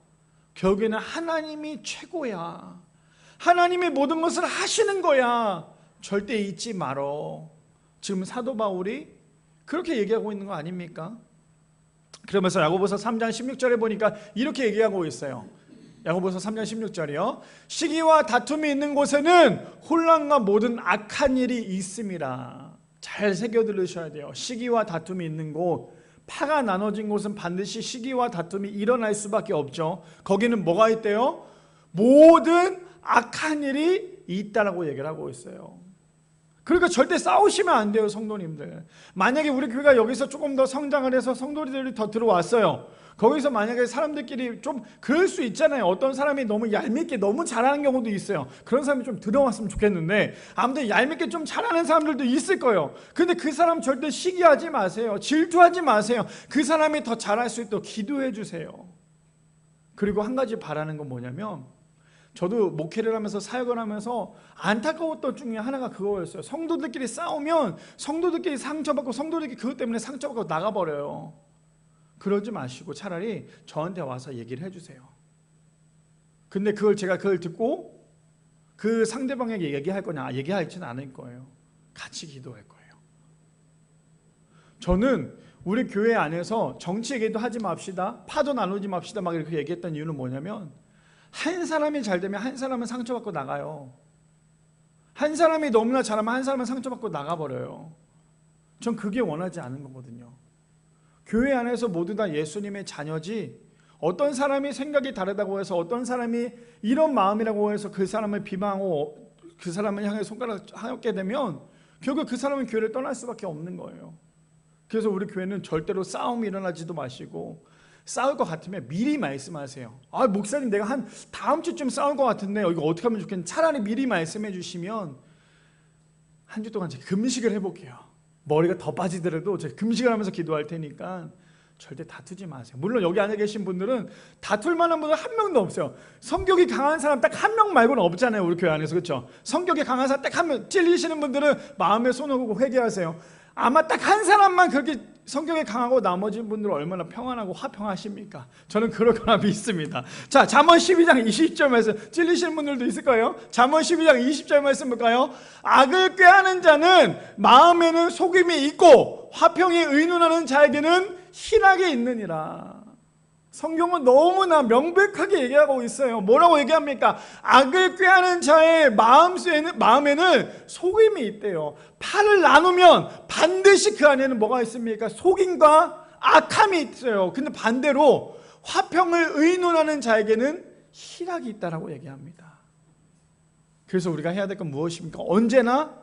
결국에는 하나님이 최고야. 하나님이 모든 것을 하시는 거야. 절대 잊지 말어. 지금 사도 바울이 그렇게 얘기하고 있는 거 아닙니까? 그러면서 야고보서 3장 16절에 보니까 이렇게 얘기하고 있어요. 야고보서 3장 16절이요. 시기와 다툼이 있는 곳에는 혼란과 모든 악한 일이 있음이라. 잘 새겨 들으셔야 돼요. 시기와 다툼이 있는 곳, 파가 나눠진 곳은 반드시 시기와 다툼이 일어날 수밖에 없죠. 거기는 뭐가 있대요? 모든 악한 일이 있다라고 얘기를 하고 있어요. 그러니까 절대 싸우시면 안 돼요, 성도님들. 만약에 우리 교회가 여기서 조금 더 성장을 해서 성도들이 더 들어왔어요. 거기서 만약에 사람들끼리 좀 그럴 수 있잖아요. 어떤 사람이 너무 얄밉게 너무 잘하는 경우도 있어요. 그런 사람이 좀 들어왔으면 좋겠는데 아무튼 얄밉게 좀 잘하는 사람들도 있을 거예요. 근데 그 사람 절대 시기하지 마세요. 질투하지 마세요. 그 사람이 더 잘할 수 있도록 기도해 주세요. 그리고 한 가지 바라는 건 뭐냐면 저도 목회를 하면서 사역을 하면서 안타까웠던 중에 하나가 그거였어요. 성도들끼리 싸우면 성도들끼리 상처받고 성도들끼리 그것 때문에 상처받고 나가버려요. 그러지 마시고 차라리 저한테 와서 얘기를 해주세요. 근데 제가 그걸 듣고 그 상대방에게 얘기할 거냐? 얘기하지는 않을 거예요. 같이 기도할 거예요. 저는 우리 교회 안에서 정치 얘기도 하지 맙시다, 파도 나누지 맙시다 막 이렇게 얘기했던 이유는 뭐냐면, 한 사람이 잘 되면 한 사람은 상처받고 나가요. 한 사람이 너무나 잘하면 한 사람은 상처받고 나가버려요. 전 그게 원하지 않은 거거든요. 교회 안에서 모두 다 예수님의 자녀지, 어떤 사람이 생각이 다르다고 해서, 어떤 사람이 이런 마음이라고 해서 그 사람을 비방하고 그 사람을 향해 손가락 하게 되면 결국 그 사람은 교회를 떠날 수밖에 없는 거예요. 그래서 우리 교회는 절대로 싸움이 일어나지도 마시고, 싸울 것 같으면 미리 말씀하세요. 아, 목사님 내가 한 다음 주쯤 싸울 것 같은데 이거 어떻게 하면 좋겠는데, 차라리 미리 말씀해 주시면 한 주 동안 제가 금식을 해볼게요. 머리가 더 빠지더라도 제가 금식을 하면서 기도할 테니까 절대 다투지 마세요. 물론 여기 안에 계신 분들은 다툴 만한 분은 한 명도 없어요. 성격이 강한 사람 딱 한 명 말고는 없잖아요, 우리 교회 안에서. 그렇죠? 성격이 강한 사람 딱 한 명, 찔리시는 분들은 마음에 손을 얹고 회개하세요. 아마 딱 한 사람만 그렇게 성격이 강하고 나머지 분들은 얼마나 평안하고 화평하십니까? 저는 그렇거나 믿습니다. 자, 잠언 12장 20절 말씀, 찔리시는 분들도 있을 거예요. 잠언 12장 20절 말씀 볼까요? 악을 꾀하는 자는 마음에는 속임이 있고 화평이 의논하는 자에게는 희락이 있느니라. 성경은 너무나 명백하게 얘기하고 있어요. 뭐라고 얘기합니까? 악을 꾀하는 자의 마음에는 속임이 있대요. 팔을 나누면 반드시 그 안에는 뭐가 있습니까? 속임과 악함이 있어요. 근데 반대로 화평을 의논하는 자에게는 희락이 있다라고 얘기합니다. 그래서 우리가 해야 될 건 무엇입니까? 언제나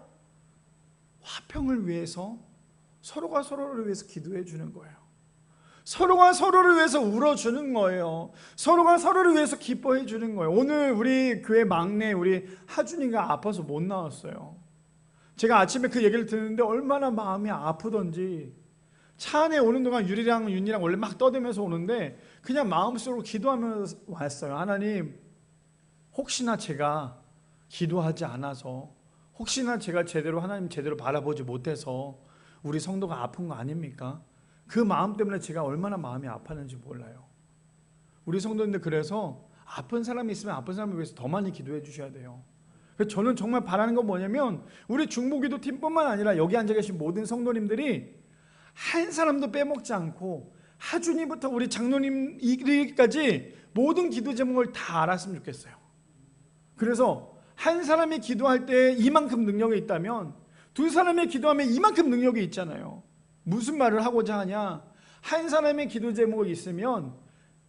화평을 위해서, 서로가 서로를 위해서 기도해 주는 거예요. 서로가 서로를 위해서 울어주는 거예요. 서로가 서로를 위해서 기뻐해 주는 거예요. 오늘 우리 교회 막내 우리 하준이가 아파서 못 나왔어요. 제가 아침에 그 얘기를 듣는데 얼마나 마음이 아프던지, 차 안에 오는 동안 윤이랑 원래 막 떠들면서 오는데 그냥 마음속으로 기도하면서 왔어요. 하나님, 혹시나 제가 기도하지 않아서, 혹시나 제가 하나님 제대로 바라보지 못해서 우리 성도가 아픈 거 아닙니까? 그 마음 때문에 제가 얼마나 마음이 아팠는지 몰라요. 우리 성도님들, 그래서 아픈 사람이 있으면 아픈 사람을 위해서 더 많이 기도해 주셔야 돼요. 그래서 저는 정말 바라는 건 뭐냐면, 우리 중보기도 팀뿐만 아니라 여기 앉아 계신 모든 성도님들이 한 사람도 빼먹지 않고 하준이부터 우리 장로님 이르기까지 모든 기도 제목을 다 알았으면 좋겠어요. 그래서 한 사람이 기도할 때 이만큼 능력이 있다면 두 사람이 기도하면 이만큼 능력이 있잖아요. 무슨 말을 하고자 하냐? 한 사람의 기도 제목이 있으면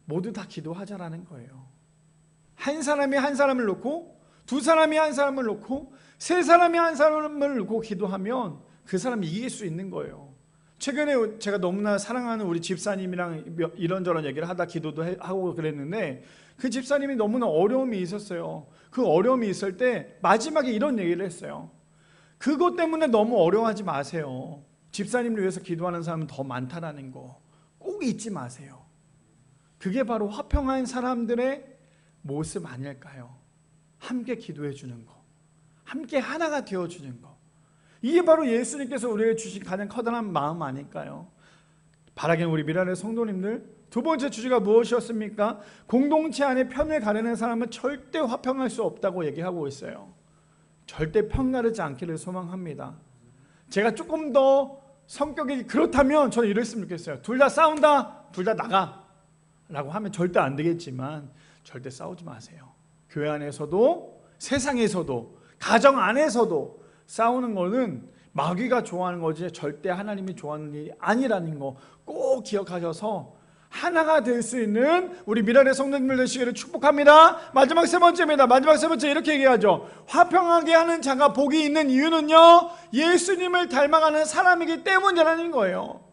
모두 다 기도하자라는 거예요. 한 사람이 한 사람을 놓고, 두 사람이 한 사람을 놓고, 세 사람이 한 사람을 놓고 기도하면 그 사람이 이길 수 있는 거예요. 최근에 제가 너무나 사랑하는 우리 집사님이랑 이런저런 얘기를 하다 기도도 하고 그랬는데, 그 집사님이 너무나 어려움이 있었어요. 그 어려움이 있을 때 마지막에 이런 얘기를 했어요. 그것 때문에 너무 어려워하지 마세요. 집사님을 위해서 기도하는 사람은 더 많다라는 거 꼭 잊지 마세요. 그게 바로 화평한 사람들의 모습 아닐까요? 함께 기도해 주는 거, 함께 하나가 되어 주는 거, 이게 바로 예수님께서 우리에게 주신 가장 커다란 마음 아닐까요? 바라기는 우리 미라의 성도님들, 두 번째 주제가 무엇이었습니까? 공동체 안에 편을 가르는 사람은 절대 화평할 수 없다고 얘기하고 있어요. 절대 편가르지 않기를 소망합니다. 제가 조금 더 성격이 그렇다면 저는 이랬으면 좋겠어요. 둘 다 싸운다, 둘 다 나가 라고 하면 절대 안 되겠지만, 절대 싸우지 마세요. 교회 안에서도 세상에서도 가정 안에서도 싸우는 거는 마귀가 좋아하는 거지 절대 하나님이 좋아하는 일이 아니라는 거 꼭 기억하셔서 하나가 될 수 있는 우리 미라의 성도님들 되시기를 축복합니다. 마지막 세 번째입니다. 마지막 세 번째 이렇게 얘기하죠. 화평하게 하는 자가 복이 있는 이유는요, 예수님을 닮아가는 사람이기 때문이라는 거예요.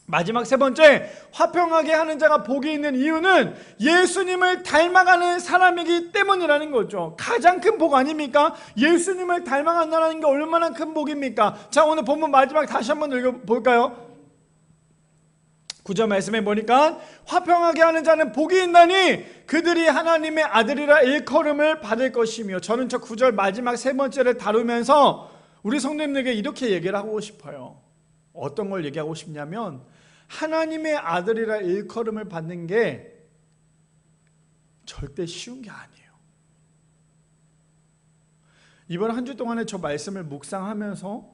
마지막 세 번째, 화평하게 하는 자가 복이 있는 이유는 예수님을 닮아가는 사람이기 때문이라는 거죠. 가장 큰 복 아닙니까? 예수님을 닮아간다는 게 얼마나 큰 복입니까? 자, 오늘 본문 마지막 다시 한번 읽어볼까요? 9절 말씀에 보니까 화평하게 하는 자는 복이 있나니 그들이 하나님의 아들이라 일컬음을 받을 것이며, 저는 저 9절 마지막 세 번째를 다루면서 우리 성도님들에게 이렇게 얘기를 하고 싶어요. 어떤 걸 얘기하고 싶냐면, 하나님의 아들이라 일컬음을 받는 게 절대 쉬운 게 아니에요. 이번 한 주 동안에 저 말씀을 묵상하면서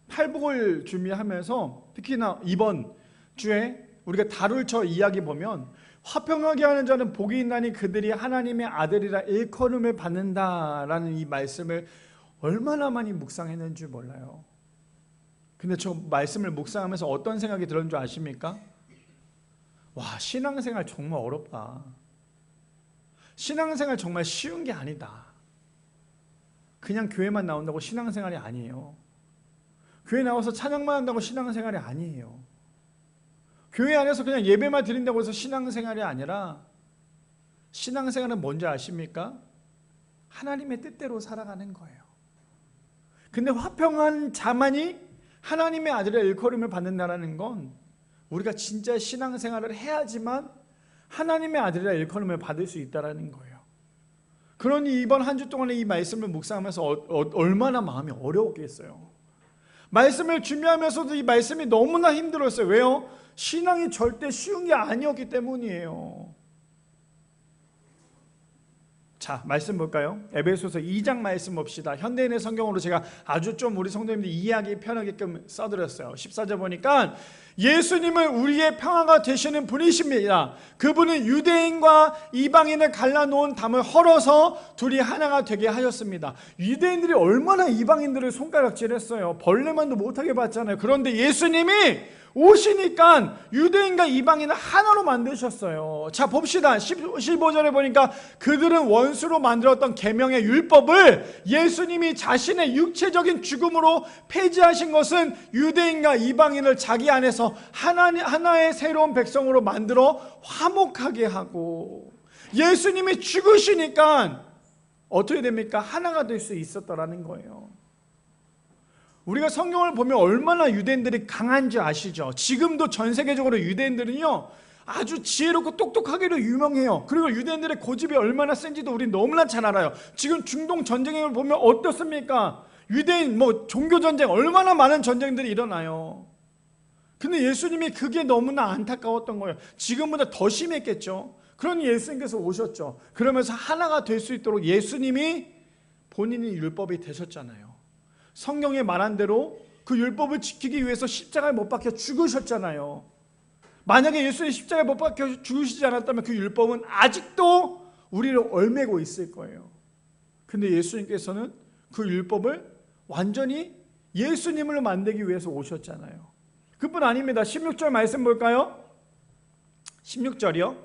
팔복을 준비하면서 특히나 이번 주에 우리가 다룰 저 이야기 보면 화평하게 하는 자는 복이 있나니 그들이 하나님의 아들이라 일컬음을 받는다라는 이 말씀을 얼마나 많이 묵상했는지 몰라요. 근데 저 말씀을 묵상하면서 어떤 생각이 들었는 줄 아십니까? 와, 신앙생활 정말 어렵다. 신앙생활 정말 쉬운 게 아니다. 그냥 교회만 나온다고 신앙생활이 아니에요. 교회 나와서 찬양만 한다고 신앙생활이 아니에요. 교회 안에서 그냥 예배만 드린다고 해서 신앙생활이 아니라 신앙생활은 뭔지 아십니까? 하나님의 뜻대로 살아가는 거예요. 근데 화평한 자만이 하나님의 아들의 일컬음을 받는다는 건 우리가 진짜 신앙생활을 해야지만 하나님의 아들이라 일컬음을 받을 수 있다는 거예요. 그러니 이번 한 주 동안에 이 말씀을 묵상하면서 얼마나 마음이 어려웠겠어요. 말씀을 준비하면서도 이 말씀이 너무나 힘들었어요. 왜요? 신앙이 절대 쉬운 게 아니었기 때문이에요. 자, 말씀 볼까요? 에베소서 2장 말씀 봅시다. 현대인의 성경으로 제가 아주 좀 우리 성도님들 이해하기 편하게끔 써드렸어요. 14절 보니까 예수님은 우리의 평화가 되시는 분이십니다. 그분은 유대인과 이방인을 갈라놓은 담을 헐어서 둘이 하나가 되게 하셨습니다. 유대인들이 얼마나 이방인들을 손가락질했어요. 벌레만도 못하게 봤잖아요. 그런데 예수님이 오시니까 유대인과 이방인을 하나로 만드셨어요. 자, 봅시다. 15절에 보니까 그들은 원수로 만들었던 계명의 율법을 예수님이 자신의 육체적인 죽음으로 폐지하신 것은 유대인과 이방인을 자기 안에서 하나의 새로운 백성으로 만들어 화목하게 하고, 예수님이 죽으시니까 어떻게 됩니까? 하나가 될 수 있었더라는 거예요. 우리가 성경을 보면 얼마나 유대인들이 강한지 아시죠? 지금도 전 세계적으로 유대인들은요 아주 지혜롭고 똑똑하기로 유명해요. 그리고 유대인들의 고집이 얼마나 센지도 우리 너무나 잘 알아요. 지금 중동 전쟁을 보면 어떻습니까? 유대인 종교 전쟁 얼마나 많은 전쟁들이 일어나요. 근데 예수님이 그게 너무나 안타까웠던 거예요. 지금보다 더 심했겠죠. 그러니 예수님께서 오셨죠. 그러면서 하나가 될 수 있도록 예수님이 본인이 율법이 되셨잖아요. 성경에 말한 대로 그 율법을 지키기 위해서 십자가에 못 박혀 죽으셨잖아요. 만약에 예수님이 십자가에 못 박혀 죽으시지 않았다면 그 율법은 아직도 우리를 얽매고 있을 거예요. 근데 예수님께서는 그 율법을 완전히 예수님을 만들기 위해서 오셨잖아요. 그뿐 아닙니다. 16절 말씀 볼까요? 16절이요.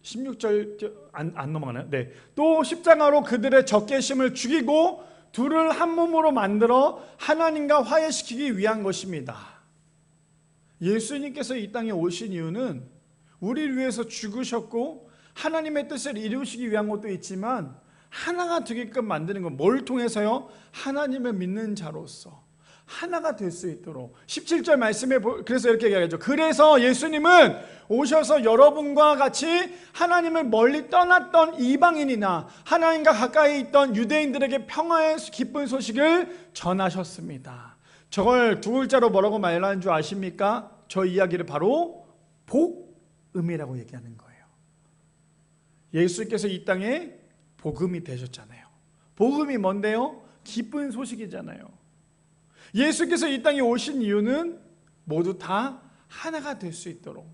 16절 안 넘어가나요? 네. 또 십자가로 그들의 적개심을 죽이고 둘을 한 몸으로 만들어 하나님과 화해시키기 위한 것입니다. 예수님께서 이 땅에 오신 이유는 우리를 위해서 죽으셨고 하나님의 뜻을 이루시기 위한 것도 있지만 하나가 되게끔 만드는 건 뭘 통해서요? 하나님을 믿는 자로서 하나가 될 수 있도록. 17절 말씀에 그래서 이렇게 얘기하죠. 그래서 예수님은 오셔서 여러분과 같이 하나님을 멀리 떠났던 이방인이나 하나님과 가까이 있던 유대인들에게 평화의 기쁜 소식을 전하셨습니다. 저걸 두 글자로 뭐라고 말하는 줄 아십니까? 저 이야기를 바로 복음이라고 얘기하는 거예요. 예수께서 이 땅에 복음이 되셨잖아요. 복음이 뭔데요? 기쁜 소식이잖아요. 예수께서 이 땅에 오신 이유는 모두 다 하나가 될 수 있도록.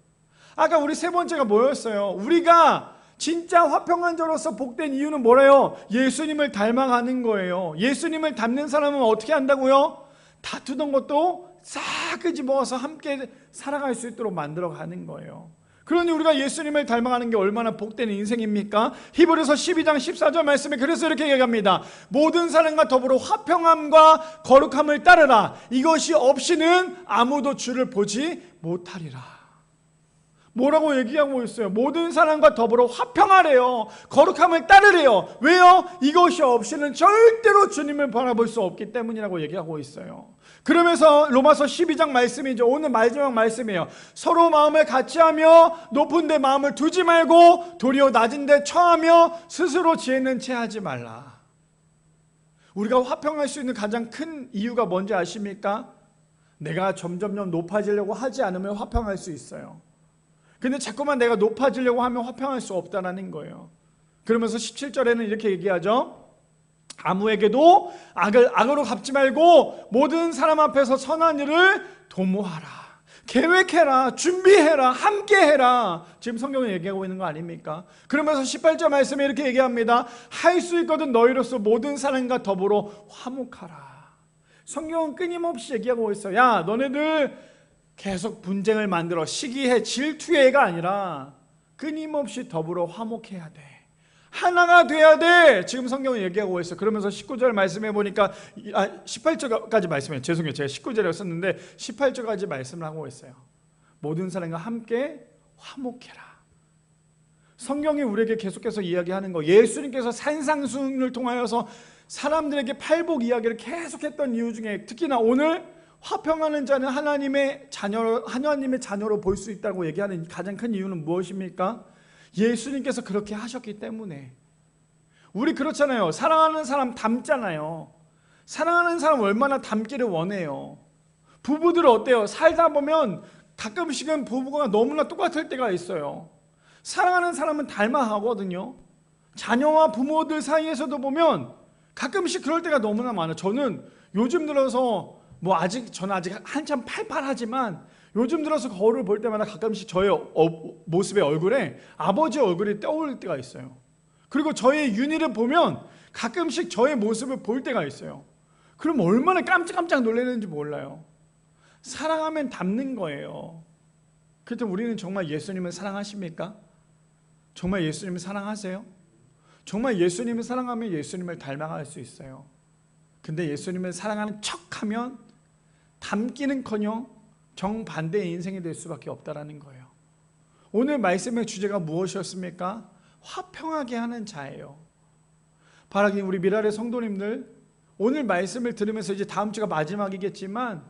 아까 우리 세 번째가 뭐였어요? 우리가 진짜 화평한 자로서 복된 이유는 뭐래요? 예수님을 닮아가는 거예요. 예수님을 닮는 사람은 어떻게 한다고요? 다투던 것도 싹 끄집어서 함께 살아갈 수 있도록 만들어가는 거예요. 그러니 우리가 예수님을 닮아가는 게 얼마나 복된 인생입니까? 히브리서 12장 14절 말씀에 그래서 이렇게 얘기합니다. 모든 사람과 더불어 화평함과 거룩함을 따르라. 이것이 없이는 아무도 주를 보지 못하리라. 뭐라고 얘기하고 있어요? 모든 사람과 더불어 화평하래요. 거룩함을 따르래요. 왜요? 이것이 없이는 절대로 주님을 바라볼 수 없기 때문이라고 얘기하고 있어요. 그러면서 로마서 12장 말씀이죠. 오늘 마지막 말씀이에요. 서로 마음을 같이하며 높은 데 마음을 두지 말고 도리어 낮은 데 처하며 스스로 지혜는 체하지 말라. 우리가 화평할 수 있는 가장 큰 이유가 뭔지 아십니까? 내가 점점점 높아지려고 하지 않으면 화평할 수 있어요. 근데 자꾸만 내가 높아지려고 하면 화평할 수 없다는 거예요. 그러면서 17절에는 이렇게 얘기하죠. 아무에게도 악으로 갚지 말고 모든 사람 앞에서 선한 일을 도모하라. 계획해라. 준비해라. 함께해라. 지금 성경은 얘기하고 있는 거 아닙니까? 그러면서 18절 말씀에 이렇게 얘기합니다. 할 수 있거든 너희로서 모든 사람과 더불어 화목하라. 성경은 끊임없이 얘기하고 있어요. 야, 너네들 계속 분쟁을 만들어 시기해 질투해가 아니라 끊임없이 더불어 화목해야 돼. 하나가 돼야 돼. 지금 성경은 얘기하고 있어요. 그러면서 19절 말씀해 보니까 18절까지 말씀해요. 죄송해요. 제가 19절에 썼는데 18절까지 말씀을 하고 있어요. 모든 사람과 함께 화목해라. 성경이 우리에게 계속해서 이야기하는 거, 예수님께서 산상수훈을 통하여서 사람들에게 팔복 이야기를 계속했던 이유 중에 특히나 오늘 화평하는 자는 하나님의 자녀로 볼 수 있다고 얘기하는 가장 큰 이유는 무엇입니까? 예수님께서 그렇게 하셨기 때문에. 우리 그렇잖아요. 사랑하는 사람 닮잖아요. 사랑하는 사람 얼마나 닮기를 원해요. 부부들 어때요? 살다 보면 가끔씩은 부부가 너무나 똑같을 때가 있어요. 사랑하는 사람은 닮아 하거든요. 자녀와 부모들 사이에서도 보면 가끔씩 그럴 때가 너무나 많아요. 저는 요즘 들어서 저는 아직 한참 팔팔하지만 요즘 들어서 거울을 볼 때마다 가끔씩 저의 모습의 얼굴에 아버지 얼굴이 떠오를 때가 있어요. 그리고 저의 윤희를 보면 가끔씩 저의 모습을 볼 때가 있어요. 그럼 얼마나 깜짝깜짝 놀라는지 몰라요. 사랑하면 닮는 거예요. 그렇다면 우리는 정말 예수님을 사랑하십니까? 정말 예수님을 사랑하세요? 정말 예수님을 사랑하면 예수님을 닮아갈 수 있어요. 근데 예수님을 사랑하는 척하면 닮기는커녕 정반대의 인생이 될 수밖에 없다라는 거예요. 오늘 말씀의 주제가 무엇이었습니까? 화평하게 하는 자예요. 바라기 우리 미랄의 성도님들, 오늘 말씀을 들으면서 이제 다음 주가 마지막이겠지만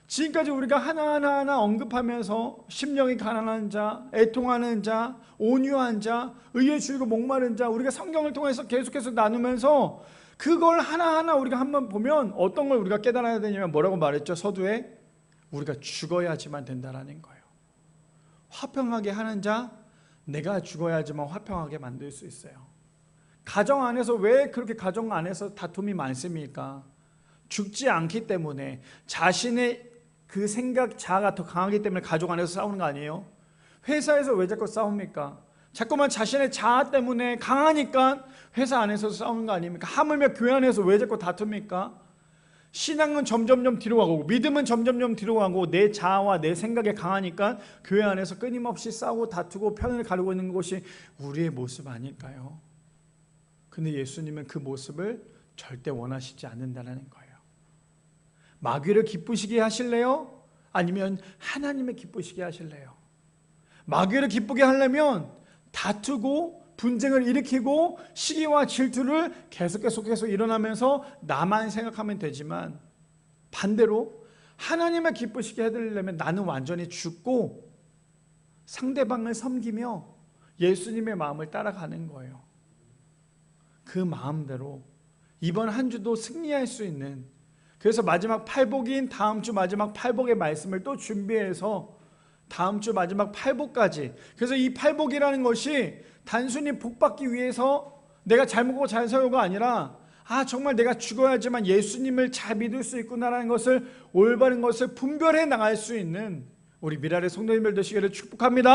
지금까지 우리가 하나하나 언급하면서 심령이 가난한 자, 애통하는 자, 온유한 자, 의에 줄이고 목마른 자, 우리가 성경을 통해서 계속해서 나누면서 그걸 하나하나 우리가 한번 보면 어떤 걸 우리가 깨달아야 되냐면 뭐라고 말했죠? 서두에 우리가 죽어야지만 된다라는 거예요. 화평하게 하는 자, 내가 죽어야지만 화평하게 만들 수 있어요. 가정 안에서 왜 그렇게 가정 안에서 다툼이 많습니까? 죽지 않기 때문에, 자신의 그 생각 자아가 더 강하기 때문에 가족 안에서 싸우는 거 아니에요? 회사에서 왜 자꾸 싸웁니까? 자꾸만 자신의 자아 때문에 강하니까 회사 안에서 싸우는 거 아닙니까? 하물며 교회 안에서 왜 자꾸 다툽니까? 신앙은 점점점 뒤로 가고 믿음은 점점점 뒤로 가고 내 자아와 내 생각에 강하니까 교회 안에서 끊임없이 싸우고 다투고 편을 가르고 있는 것이 우리의 모습 아닐까요? 근데 예수님은 그 모습을 절대 원하시지 않는다는 거예요. 마귀를 기쁘시게 하실래요? 아니면 하나님을 기쁘시게 하실래요? 마귀를 기쁘게 하려면 다투고 분쟁을 일으키고 시기와 질투를 계속해서 일어나면서 나만 생각하면 되지만, 반대로 하나님을 기쁘시게 해드리려면 나는 완전히 죽고 상대방을 섬기며 예수님의 마음을 따라가는 거예요. 그 마음대로 이번 한 주도 승리할 수 있는, 그래서 마지막 팔복인 다음 주 마지막 팔복의 말씀을 또 준비해서 다음 주 마지막 팔복까지, 그래서 이 팔복이라는 것이 단순히 복받기 위해서 내가 잘 먹고 잘 살고가 아니라 정말 내가 죽어야지만 예수님을 잘 믿을 수 있구나라는 것을, 올바른 것을 분별해 나갈 수 있는 우리 미랄의 성도님들 되시기를 축복합니다.